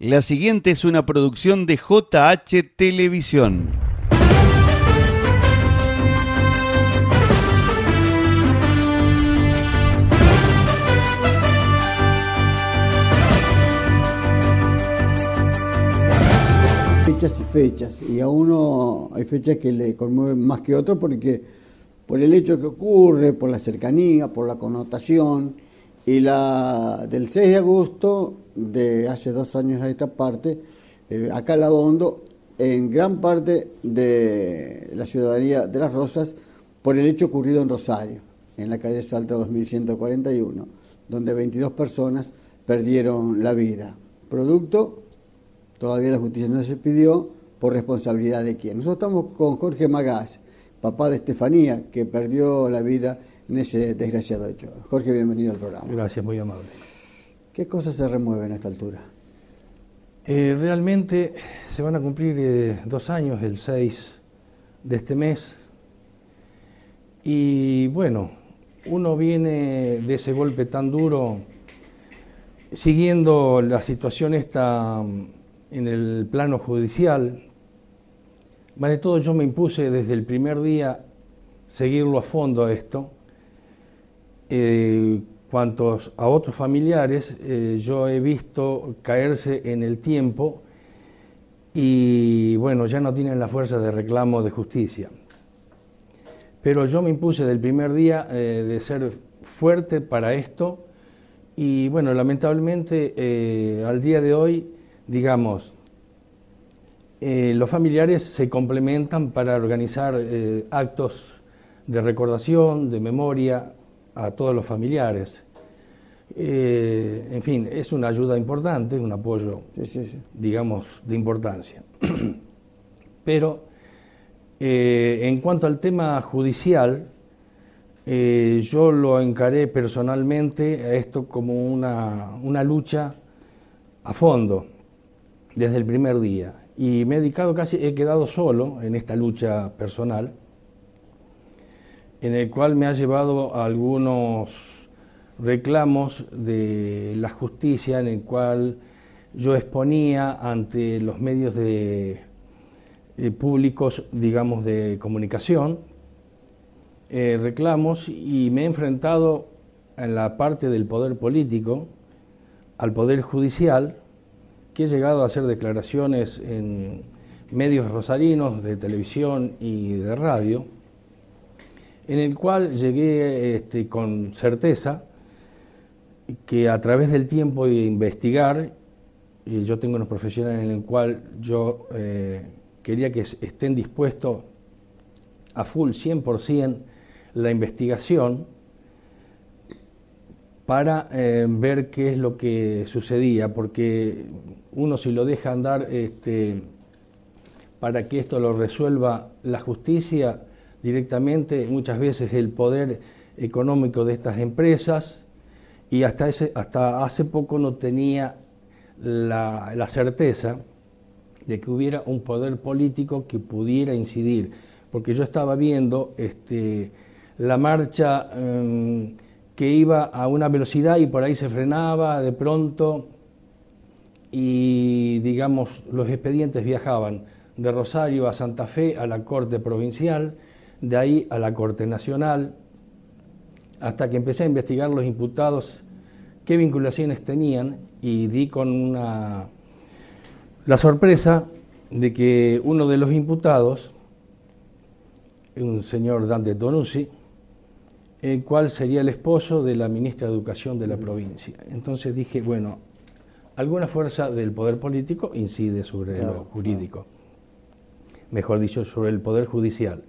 La siguiente es una producción de JH Televisión. Fechas y fechas, y a uno hay fechas que le conmueven más que otras porque por el hecho que ocurre, por la cercanía, por la connotación, y la del 6 de agosto de hace 2 años a esta parte, acá en Lado Hondo, en gran parte de la ciudadanía de Las Rosas, por el hecho ocurrido en Rosario, en la calle Salta 2141, donde 22 personas perdieron la vida. Producto, todavía la justicia no se pidió, por responsabilidad de quién. Nosotros estamos con Jorge Magás, papá de Estefanía, que perdió la vida en ese desgraciado hecho. Jorge, bienvenido al programa. Gracias, muy amable. ¿Qué cosas se remueven a esta altura? Realmente se van a cumplir 2 años, el 6 de este mes. Y bueno, uno viene de ese golpe tan duro, siguiendo la situación esta en el plano judicial. Más de todo, yo me impuse desde el primer día seguirlo a fondo a esto. Cuantos a otros familiares, yo he visto caerse en el tiempo y bueno, ya no tienen la fuerza de reclamo de justicia. Pero yo me impuse del primer día de ser fuerte para esto y bueno, lamentablemente al día de hoy, digamos, los familiares se complementan para organizar actos de recordación, de memoria a todos los familiares. En fin, es una ayuda importante, un apoyo, sí. Digamos, de importancia. Pero en cuanto al tema judicial, yo lo encaré personalmente a esto como una lucha a fondo, desde el primer día. Y me he dedicado he quedado solo en esta lucha personal, en el cual me ha llevado a algunos reclamos de la justicia, en el cual yo exponía ante los medios públicos, digamos, de comunicación, reclamos, y me he enfrentado en la parte del poder político, al poder judicial, que he llegado a hacer declaraciones en medios rosarinos de televisión y de radio, en el cual llegué con certeza que a través del tiempo de investigar, yo tengo unos profesionales en el cual yo quería que estén dispuestos a full 100% la investigación para ver qué es lo que sucedía, porque uno, si lo deja andar para que esto lo resuelva la justicia directamente, muchas veces el poder económico de estas empresas, y hasta hace poco no tenía la certeza de que hubiera un poder político que pudiera incidir, porque yo estaba viendo la marcha que iba a una velocidad y por ahí se frenaba de pronto, y digamos los expedientes viajaban de Rosario a Santa Fe a la Corte Provincial, de ahí a la Corte Nacional, hasta que empecé a investigar los imputados, qué vinculaciones tenían, y di con la sorpresa de que uno de los imputados, un señor Dante Tonuzzi, el cual sería el esposo de la ministra de Educación de la provincia. Entonces dije, bueno, alguna fuerza del poder político incide sobre lo jurídico, mejor dicho, sobre el poder judicial.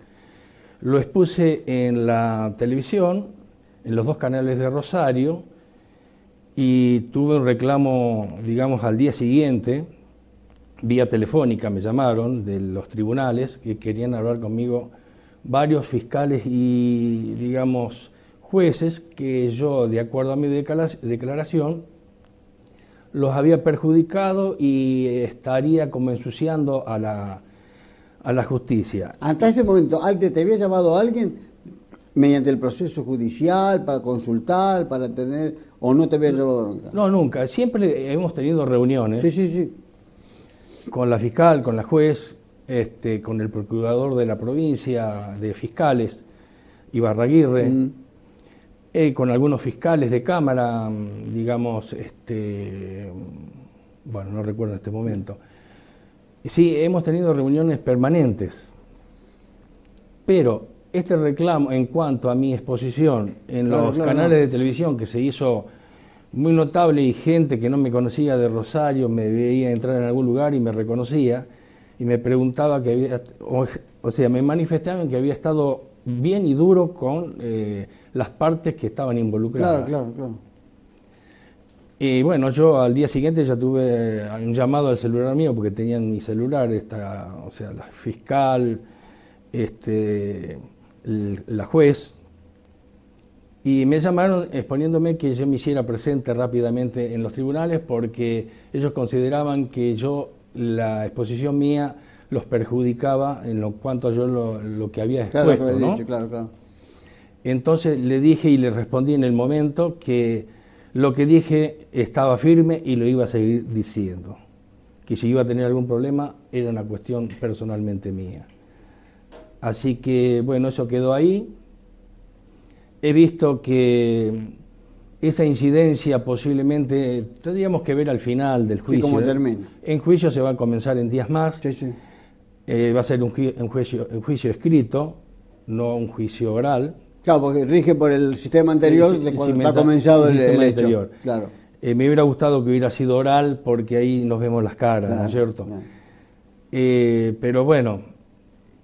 Lo expuse en la televisión, en los 2 canales de Rosario, y tuve un reclamo, digamos, al día siguiente, vía telefónica me llamaron de los tribunales, que querían hablar conmigo varios fiscales y, digamos, jueces, que yo, de acuerdo a mi declaración, los había perjudicado y estaría como ensuciando a la justicia. Hasta ese momento, ¿te había llamado alguien mediante el proceso judicial, para consultar, para tener, o no te había llevado bronca? No, nunca. Siempre hemos tenido reuniones Sí, sí, sí. con la fiscal, con la juez, con el procurador de la provincia de fiscales, Ibarraguirre, con algunos fiscales de cámara, digamos, bueno, no recuerdo en este momento. Sí, hemos tenido reuniones permanentes, pero este reclamo en cuanto a mi exposición en los canales de televisión, que se hizo muy notable, y gente que no me conocía de Rosario me veía entrar en algún lugar y me reconocía y me preguntaba que había, o sea, me manifestaban que había estado bien y duro con las partes que estaban involucradas. Claro. Y bueno, yo al día siguiente ya tuve un llamado al celular mío, porque tenían mi celular, o sea, la fiscal, la juez, y me llamaron exponiéndome que yo me hiciera presente rápidamente en los tribunales, porque ellos consideraban que la exposición mía los perjudicaba en lo cuanto a yo lo que había expuesto, claro, ¿no? dicho, claro. Entonces le dije y le respondí en el momento que lo que dije estaba firme y lo iba a seguir diciendo, que si iba a tener algún problema era una cuestión personalmente mía. Así que, bueno, eso quedó ahí. He visto que esa incidencia posiblemente tendríamos que ver al final del juicio. Sí, cómo termina. En juicio se va a comenzar en días más. Sí. Va a ser un juicio escrito, no un juicio oral. Claro, porque rige por el sistema anterior de cuando está comenzado el hecho. Anterior. Claro. Me hubiera gustado que hubiera sido oral, porque ahí nos vemos las caras, ¿no es cierto? Claro. Pero bueno,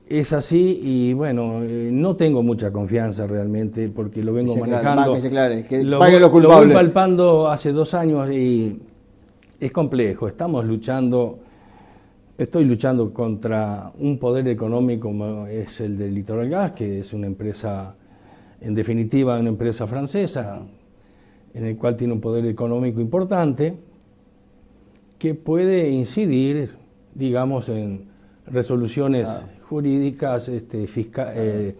es así, y bueno, no tengo mucha confianza realmente, porque lo vengo manejando. Lo voy palpando hace 2 años y es complejo. Estoy luchando contra un poder económico como es el del Litoral Gas, que es una empresa, en definitiva, una empresa francesa, en el cual tiene un poder económico importante, que puede incidir, digamos, en resoluciones jurídicas de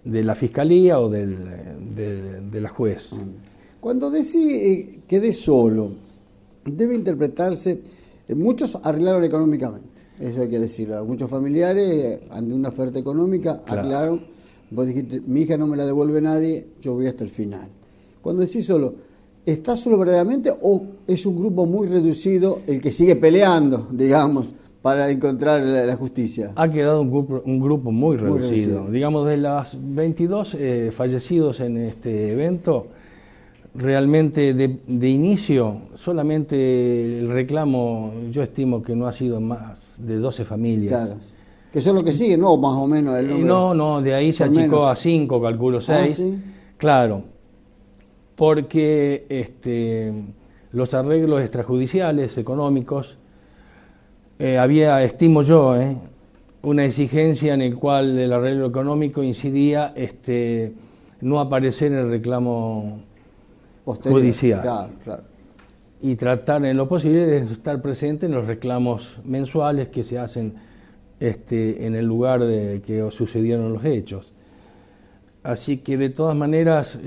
la Fiscalía o de la juez. Cuando decís quedé solo, debe interpretarse, muchos arreglaron económicamente, eso hay que decirlo, muchos familiares ante una oferta económica arreglaron, vos dijiste, mi hija no me la devuelve nadie, yo voy hasta el final. Cuando decís solo, ¿estás solo verdaderamente o es un grupo muy reducido el que sigue peleando, digamos, para encontrar la justicia? Ha quedado un grupo muy reducido. Digamos, de las 22 fallecidos en este evento, realmente de inicio, solamente el reclamo, yo estimo que no ha sido más de 12 familias. Claro. Que son los que siguen, ¿no? Más o menos el número. No, de ahí se achicó a 5, calculo 6. ¿Sí? Claro, porque los arreglos extrajudiciales, económicos, había, estimo yo, una exigencia en el cual el arreglo económico incidía no aparecer en el reclamo posterior, judicial. Claro. Y tratar en lo posible de estar presente en los reclamos mensuales que se hacen en el lugar de que sucedieron los hechos. Así que de todas maneras...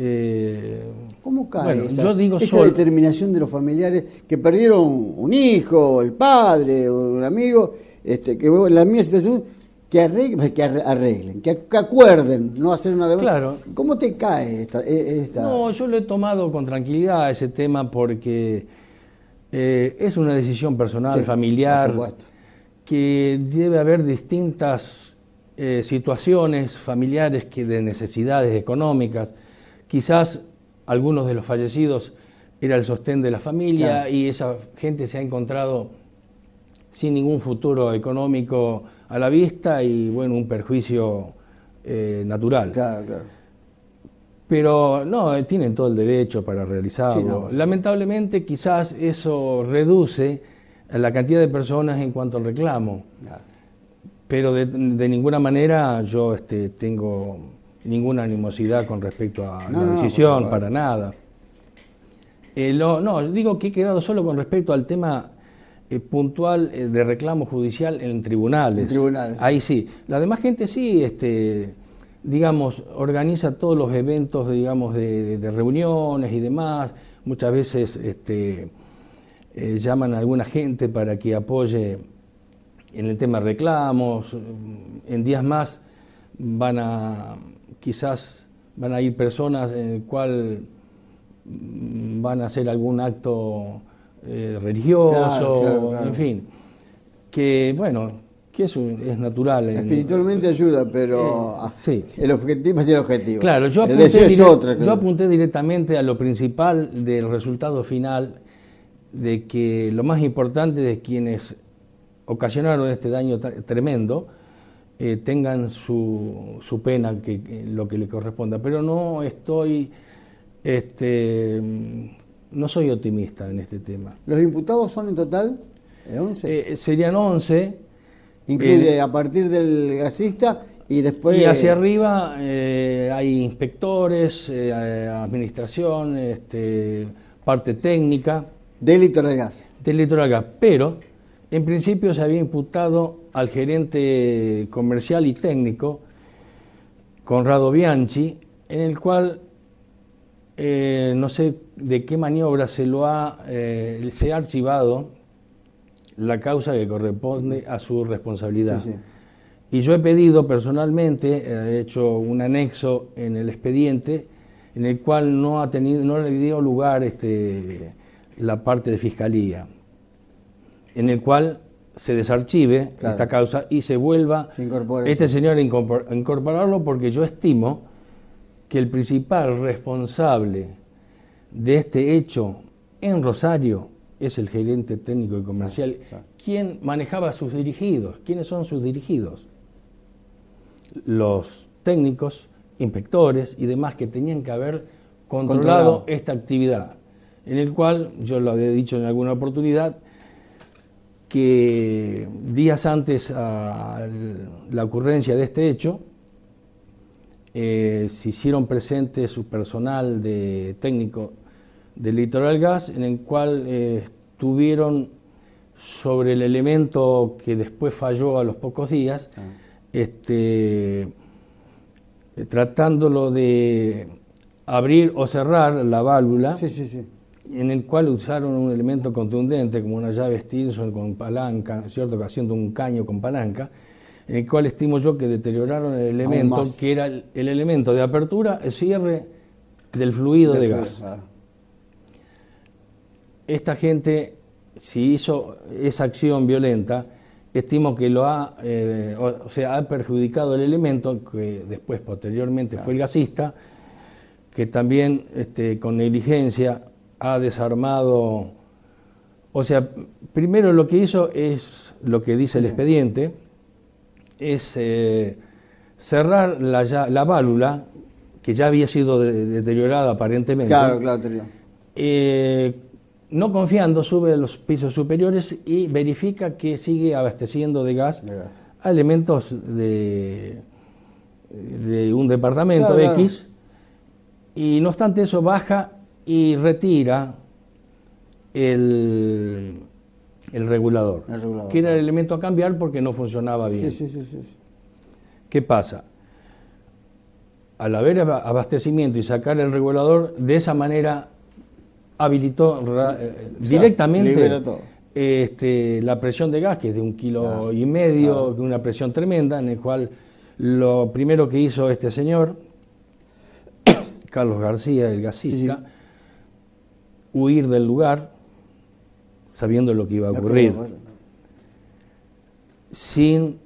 ¿Cómo cae bueno, esa, yo digo esa determinación de los familiares que perdieron un hijo, el padre, o un amigo, que en la misma situación, que arreglen, que acuerden, no hacer una demanda? Claro. ¿Cómo te cae esta? No, yo lo he tomado con tranquilidad ese tema, porque es una decisión personal, familiar, por supuesto, que debe haber distintas situaciones familiares de necesidades económicas. Quizás algunos de los fallecidos era el sostén de la familia, y esa gente se ha encontrado sin ningún futuro económico a la vista y, bueno, un perjuicio natural. Claro. Pero no, tienen todo el derecho para realizarlo. Lamentablemente, quizás eso reduce la cantidad de personas en cuanto al reclamo. Pero de ninguna manera yo tengo ninguna animosidad con respecto a la decisión, para nada. Digo que he quedado solo con respecto al tema puntual de reclamo judicial en tribunales. En tribunales. Ahí sí. La demás gente sí, digamos, organiza todos los eventos, digamos, de reuniones y demás. Muchas veces llaman a alguna gente para que apoye en el tema de reclamos. En días más quizás van a ir personas en el cual van a hacer algún acto religioso, Claro. en fin, que bueno, que eso es natural. Espiritualmente ayuda, pero sí. el objetivo es el objetivo. Claro, yo el deseo es otra. yo apunté directamente a lo principal del resultado final, de que lo más importante de quienes ocasionaron este daño tremendo tengan su pena, lo que le corresponda. Pero no estoy, no soy optimista en este tema. ¿Los imputados son en total 11? Serían 11. Incluye a partir del gasista y después... Y hacia arriba hay inspectores, administración, parte técnica. Del Litoral Gas. Del Litoral Gas, pero en principio se había imputado al gerente comercial y técnico, Conrado Bianchi, en el cual no sé de qué maniobra se ha archivado la causa que corresponde a su responsabilidad. Sí. Y yo he pedido personalmente, he hecho un anexo en el expediente, en el cual no le dio lugar la parte de fiscalía, en el cual se desarchive esta causa y se vuelva señor a incorporarlo, porque yo estimo que el principal responsable de este hecho en Rosario es el gerente técnico y comercial, quien manejaba a sus dirigidos. ¿Quiénes son sus dirigidos? Los técnicos, inspectores y demás que tenían que haber controlado esta actividad, en el cual, yo lo había dicho en alguna oportunidad, que días antes a la ocurrencia de este hecho, se hicieron presentes su personal técnico del Litoral Gas, en el cual estuvieron sobre el elemento que después falló a los pocos días, tratándolo de abrir o cerrar la válvula, en el cual usaron un elemento contundente como una llave Stinson con palanca, ¿cierto?, haciendo un caño con palanca, en el cual estimo yo que deterioraron el elemento, que era el elemento de apertura, el cierre del fluido de gas. Esta gente, si hizo esa acción violenta, estimo que ha perjudicado el elemento, que después, posteriormente, fue el gasista, que también con negligencia ha desarmado. O sea, primero lo que hizo es lo que dice el expediente, es cerrar la válvula, que ya había sido deteriorada aparentemente. No confiando, sube a los pisos superiores y verifica que sigue abasteciendo de gas a elementos de un departamento X, y no obstante eso baja y retira el regulador, que era el elemento a cambiar porque no funcionaba bien. ¿Qué pasa? Al haber abastecimiento y sacar el regulador, de esa manera habilitó directamente la presión de gas, que es de 1,5 kilos, una presión tremenda, en el cual lo primero que hizo este señor, Carlos García, el gasista, huir del lugar, sabiendo lo que iba a ocurrir, sin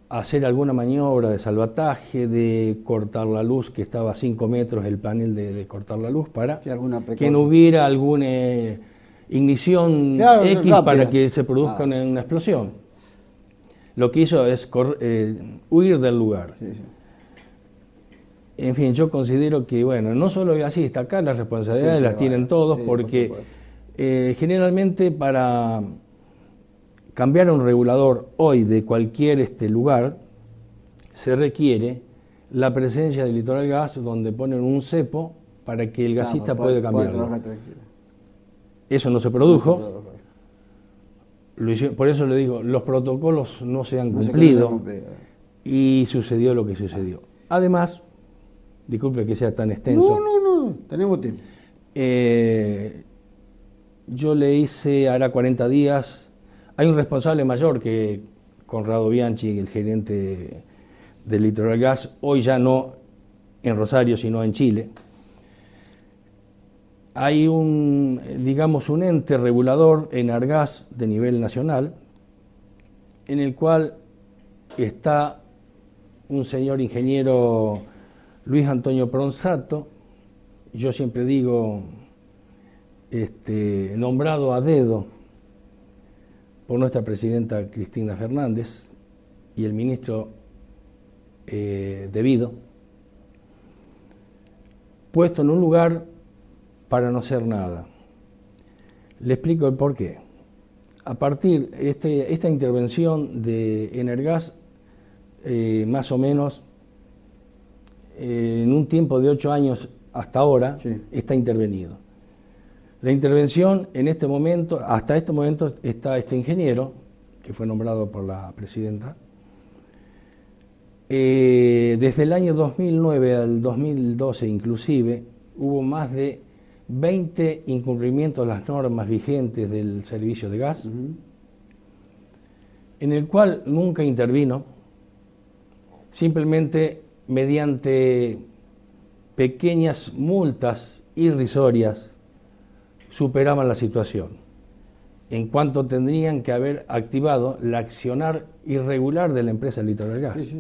hacer alguna maniobra de salvataje, de cortar la luz, que estaba a 5 metros el panel de cortar la luz, para que no hubiera alguna ignición para que se produzca una explosión. Lo que hizo es huir del lugar. En fin, yo considero que, bueno, no solo el gasista, acá las responsabilidades las tienen todos, porque generalmente para cambiar un regulador hoy de cualquier lugar se requiere la presencia del Litoral Gas, donde ponen un cepo para que el gasista pueda cambiarlo. Eso no se produjo. Por eso le digo, los protocolos no se han cumplido y sucedió lo que sucedió. Además, disculpe que sea tan extenso. No, tenemos tiempo. Yo le hice, hará 40 días, hay un responsable mayor que Conrado Bianchi, el gerente del Litoral Gas, hoy ya no en Rosario, sino en Chile. Hay un ente regulador, Enargas, de nivel nacional, en el cual está un señor ingeniero Luis Antonio Pronsato, yo siempre digo, nombrado a dedo por nuestra presidenta Cristina Fernández y el ministro debido, puesto en un lugar para no hacer nada. Le explico el porqué. A partir de esta intervención de Energas, más o menos en un tiempo de 8 años hasta ahora, sí, está intervenido. La intervención en este momento, hasta este momento, está este ingeniero, que fue nombrado por la presidenta. Desde el año 2009 al 2012 inclusive, hubo más de 20 incumplimientos de las normas vigentes del servicio de gas, en el cual nunca intervino, simplemente mediante pequeñas multas irrisorias superaban la situación, en cuanto tendrían que haber activado la accionar irregular de la empresa Litoral Gas. Sí.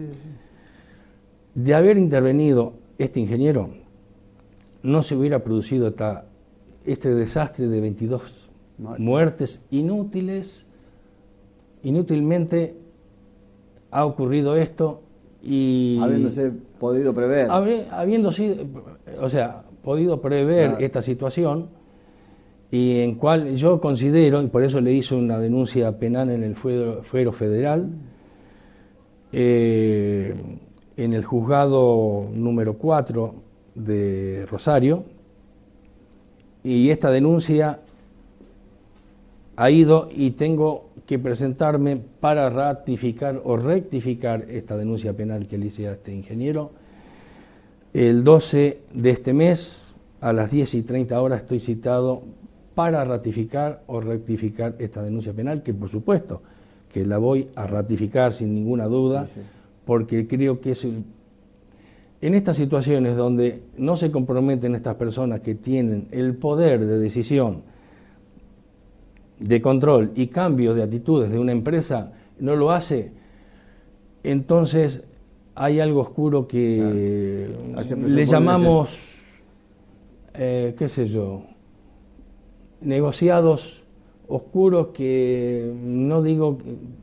De haber intervenido este ingeniero, no se hubiera producido este desastre de 22 muertes inútilmente ha ocurrido esto y... Habiéndose podido prever. Podido prever esta situación, y en cual yo considero, y por eso le hice una denuncia penal en el fuero federal, en el juzgado número 4 de Rosario, y esta denuncia ha ido y tengo que presentarme para ratificar o rectificar esta denuncia penal que le hice a este ingeniero. El 12 de este mes, a las 10:30 estoy citado para ratificar o rectificar esta denuncia penal, que por supuesto que la voy a ratificar sin ninguna duda, porque creo que es en estas situaciones donde no se comprometen estas personas que tienen el poder de decisión, de control y cambio de actitudes de una empresa, no lo hace, entonces hay algo oscuro que le llamamos, negociados oscuros, que no digo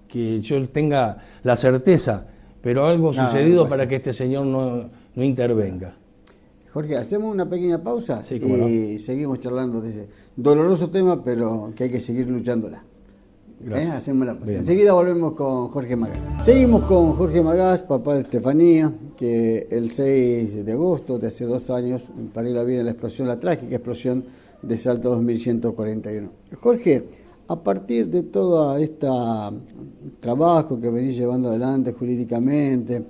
que yo tenga la certeza, pero algo sucedido para que este señor no intervenga. Jorge, hacemos una pequeña pausa y seguimos charlando de ese doloroso tema, pero que hay que seguir luchándola. Hacemos la pausa. Enseguida volvemos con Jorge Magás. Seguimos con Jorge Magás, papá de Estefanía, que el 6 de agosto de hace 2 años perdió la vida en la trágica explosión de Salta 2141. Jorge, a partir de todo este trabajo que venís llevando adelante jurídicamente,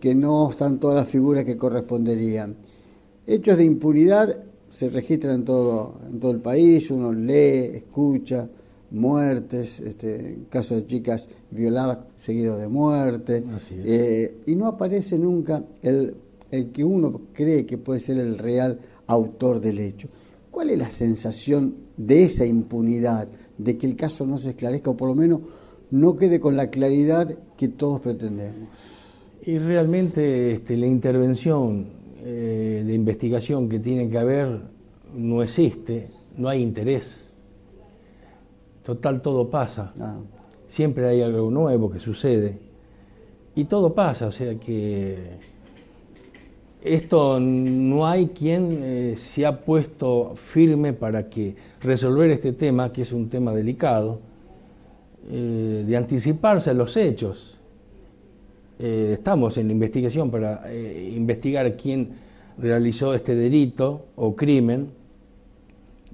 que no están todas las figuras que corresponderían, hechos de impunidad se registran en todo el país, uno lee, escucha, muertes, casos de chicas violadas seguidos de muerte, y no aparece nunca el que uno cree que puede ser el real autor del hecho. ¿Cuál es la sensación de esa impunidad, de que el caso no se esclarezca o por lo menos no quede con la claridad que todos pretendemos? Y realmente la intervención de investigación que tiene que haber no existe, no hay interés. Total, todo pasa. Siempre hay algo nuevo que sucede y todo pasa, o sea que esto no hay quien se ha puesto firme para que resolver este tema, que es un tema delicado, de anticiparse a los hechos. Estamos en la investigación para investigar quién realizó este delito o crimen,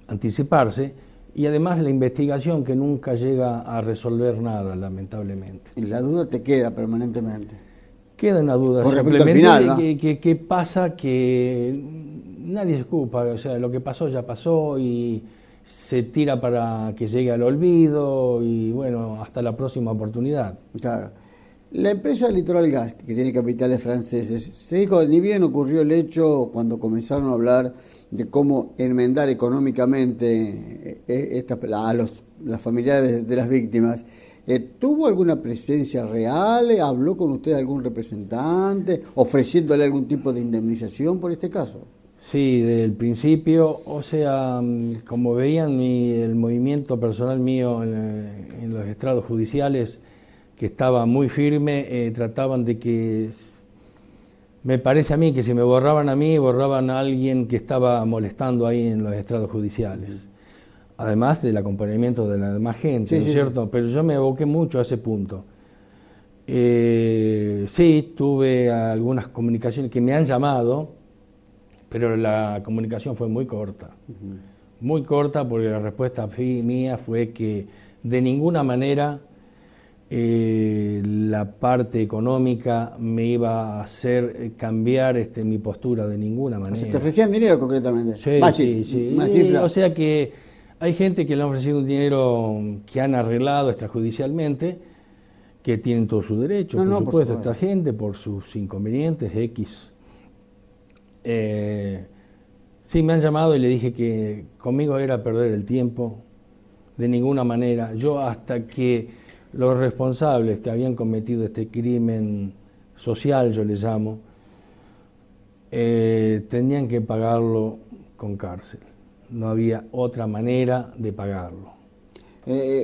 anticiparse, y además la investigación que nunca llega a resolver nada, lamentablemente. Y la duda te queda permanentemente. Queda una duda. Con respecto al Simplemente final, ¿no? ¿qué pasa? Que nadie se ocupa, o sea, lo que pasó ya pasó y se tira para que llegue al olvido y bueno, hasta la próxima oportunidad. Claro. La empresa Litoral Gas, que tiene capitales franceses, se dijo, ni bien ocurrió el hecho cuando comenzaron a hablar de cómo enmendar económicamente las familiares de las víctimas. ¿Tuvo alguna presencia real? ¿Habló con usted algún representante ofreciéndole algún tipo de indemnización por este caso? Sí, desde el principio, o sea, como veían el movimiento personal mío en los estrados judiciales, que estaba muy firme, trataban de que, me parece a mí, que si me borraban a mí, borraban a alguien que estaba molestando ahí en los estrados judiciales. Además del acompañamiento de la demás gente, Sí, ¿no es sí, cierto? sí. Pero yo me aboqué mucho a ese punto. Sí, tuve algunas comunicaciones que me han llamado, pero la comunicación fue muy corta. Muy corta porque la respuesta mía fue que de ninguna manera la parte económica me iba a hacer cambiar mi postura, de ninguna O sea, manera. ¿te ofrecían dinero concretamente? Sí, sí. Más cifra. O sea que hay gente que le han ofrecido un dinero que han arreglado extrajudicialmente, que tienen todo su derecho, No, por no, por supuesto, supuesto. esta gente, por sus inconvenientes X. Sí, me han llamado y le dije que conmigo era perder el tiempo, de ninguna manera. Yo hasta que los responsables que habían cometido este crimen social, yo les llamo, tenían que pagarlo con cárcel. No había otra manera de pagarlo.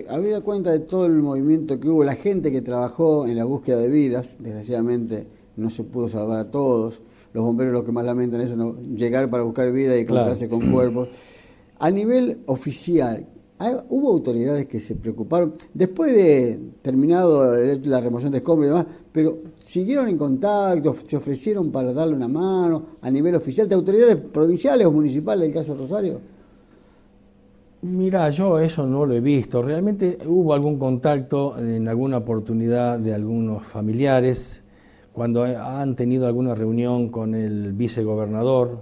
Habida cuenta de todo el movimiento que hubo, la gente que trabajó en la búsqueda de vidas, desgraciadamente no se pudo salvar a todos, los bomberos lo que más lamentan es no llegar para buscar vida y encontrarse con cuerpos. A nivel oficial, ¿hubo autoridades que se preocuparon, después de terminado la remoción de escombros y demás, pero siguieron en contacto, se ofrecieron para darle una mano a nivel oficial de autoridades provinciales o municipales del caso Rosario? Mira, yo eso no lo he visto. Realmente hubo algún contacto en alguna oportunidad de algunos familiares cuando han tenido alguna reunión con el vicegobernador.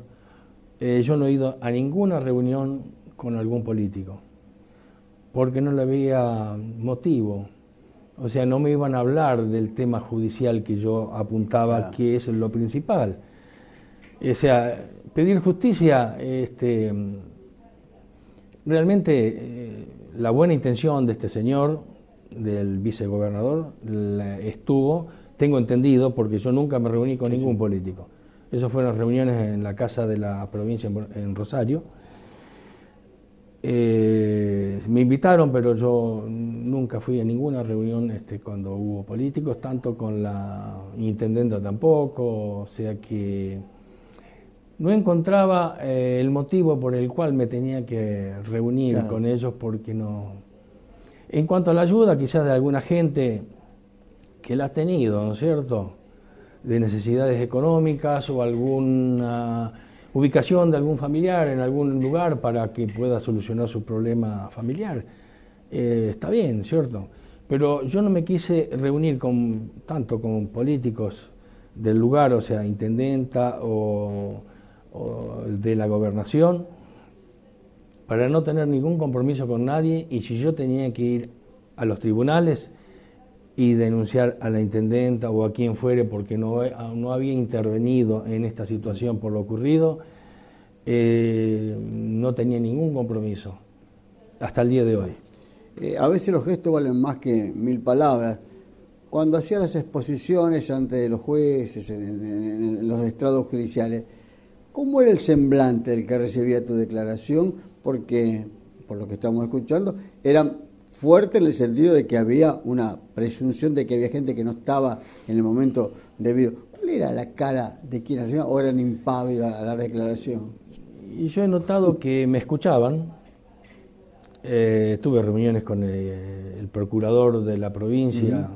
Yo no he ido a ninguna reunión con algún político porque no le había motivo. O sea, no me iban a hablar del tema judicial que yo apuntaba, Claro. que es lo principal. O sea, pedir justicia, realmente la buena intención de este señor, del vicegobernador, estuvo, tengo entendido, porque yo nunca me reuní con ningún político. Esas fueron reuniones en la casa de la provincia en Rosario. Me invitaron, pero yo nunca fui a ninguna reunión cuando hubo políticos, tanto con la intendenta tampoco, o sea que no encontraba el motivo por el cual me tenía que reunir Claro. con ellos, porque no. En cuanto a la ayuda quizás de alguna gente que la ha tenido, ¿no es cierto?, de necesidades económicas o alguna ubicación de algún familiar en algún lugar para que pueda solucionar su problema familiar, está bien, ¿cierto? Pero yo no me quise reunir tanto con políticos del lugar, o sea, intendenta o de la gobernación, para no tener ningún compromiso con nadie, y si yo tenía que ir a los tribunales y denunciar a la intendenta o a quien fuere porque no había intervenido en esta situación por lo ocurrido, no tenía ningún compromiso hasta el día de hoy. A veces los gestos valen más que 1000 palabras. Cuando hacía las exposiciones ante los jueces, en los estrados judiciales, ¿cómo era el semblante del que recibía tu declaración? Porque, por lo que estamos escuchando, era fuerte en el sentido de que había una presunción de que había gente que no estaba en el momento debido. ¿Cuál era la cara de quien recibía o eran impávidos a la declaración? Y yo he notado que me escuchaban. Tuve reuniones con el procurador de la provincia,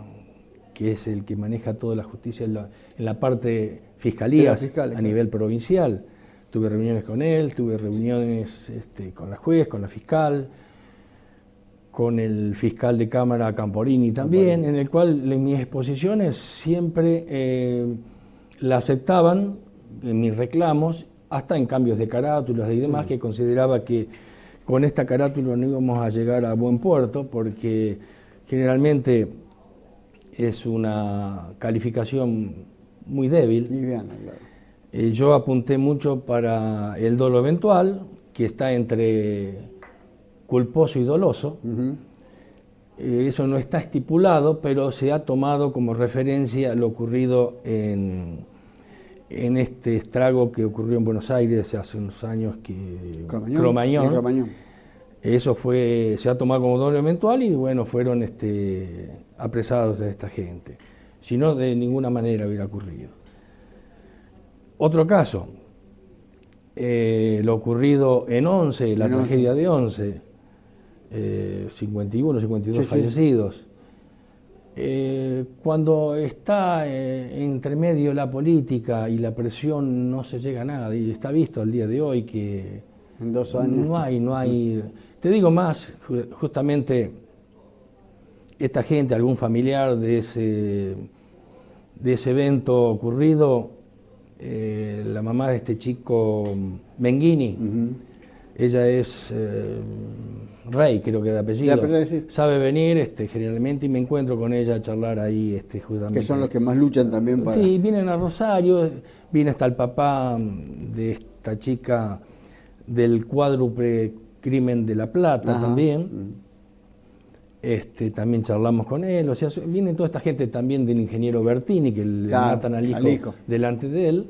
que es el que maneja toda la justicia en la parte fiscalías a nivel provincial. Tuve reuniones con él, tuve reuniones con la juez, con la fiscal, con el fiscal de Cámara Camporini también, en el cual en mis exposiciones siempre la aceptaban en mis reclamos, hasta en cambios de carátulas y demás, que consideraba que con esta carátula no íbamos a llegar a buen puerto, porque generalmente es una calificación muy débil. Liviana, claro. Yo apunté mucho para el dolo eventual, que está entre culposo y doloso. Eso no está estipulado, pero se ha tomado como referencia lo ocurrido en este estrago que ocurrió en Buenos Aires hace unos años, Cromañón. Eso se ha tomado como dolo eventual y bueno, fueron apresados de esta gente. Si no, de ninguna manera hubiera ocurrido. Otro caso, lo ocurrido en Once, la tragedia de Once, 51, 52 fallecidos. Cuando está entre medio la política y la presión, no se llega a nada, y está visto al día de hoy que en 2 años no hay. Te digo más, justamente esta gente, algún familiar de ese evento ocurrido, la mamá de este chico Menghini, ella es Rey, creo que de apellido, sabe venir generalmente, y me encuentro con ella a charlar ahí justamente. Que son los que más luchan también para... Sí, vienen a Rosario, viene hasta el papá de esta chica del cuádruple crimen de La Plata también. También charlamos con él, o sea, viene toda esta gente también del ingeniero Bertini, que le matan al hijo delante de él.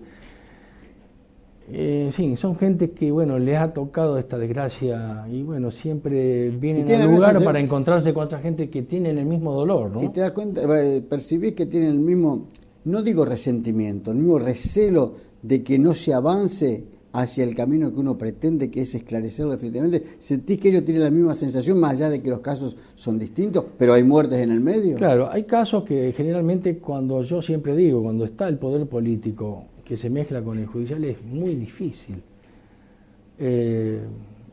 Sí, son gente que, bueno, les ha tocado esta desgracia y, bueno, siempre vienen al lugar para encontrarse con otra gente que tienen el mismo dolor, ¿no? Y te das cuenta, percibís que tienen el mismo, no digo resentimiento, el mismo recelo de que no se avance hacia el camino que uno pretende, que es esclarecerlo definitivamente. ¿Sentís que ellos tienen la misma sensación, más allá de que los casos son distintos, pero hay muertes en el medio? Claro, hay casos que generalmente, cuando yo siempre digo, cuando está el poder político que se mezcla con el judicial, es muy difícil.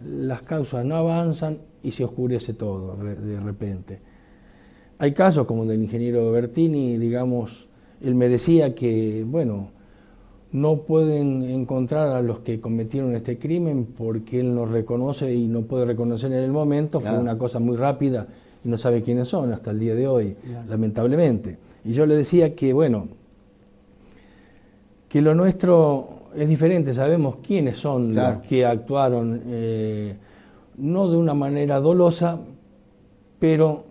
Las causas no avanzan y se oscurece todo de repente. Hay casos como del ingeniero Bertini, digamos, él me decía que, bueno, no pueden encontrar a los que cometieron este crimen porque él no reconoce y no puede reconocer en el momento. Fue una cosa muy rápida y no sabe quiénes son hasta el día de hoy, lamentablemente. Y yo le decía que, bueno, que lo nuestro es diferente, sabemos quiénes son los que actuaron, no de una manera dolosa, pero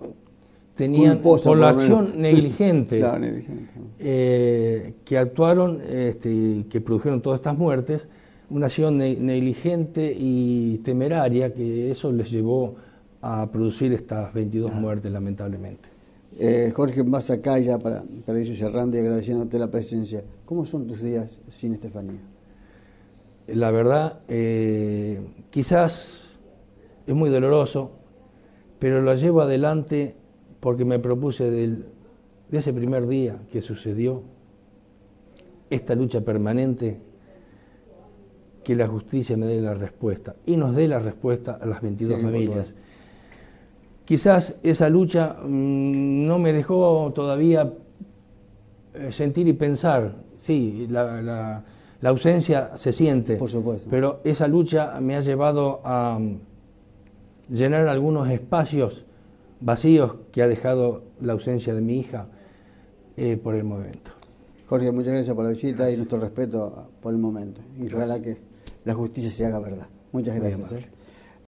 tenían, por la acción negligente, que actuaron, que produjeron todas estas muertes, una acción negligente y temeraria, que eso les llevó a producir estas 22 muertes, lamentablemente. Jorge, vas acá ya para ir cerrando y agradeciéndote la presencia. ¿Cómo son tus días sin Estefanía? La verdad, quizás es muy doloroso, pero lo llevo adelante porque me propuse de ese primer día que sucedió, esta lucha permanente, que la justicia me dé la respuesta y nos dé la respuesta a las 22 familias. Quizás esa lucha no me dejó todavía sentir y pensar. Sí, la ausencia se siente, por supuesto, pero esa lucha me ha llevado a llenar algunos espacios vacíos que ha dejado la ausencia de mi hija por el momento. Jorge, muchas gracias por la visita y nuestro respeto por el momento. Y ojalá que la justicia se haga verdad. Muchas gracias.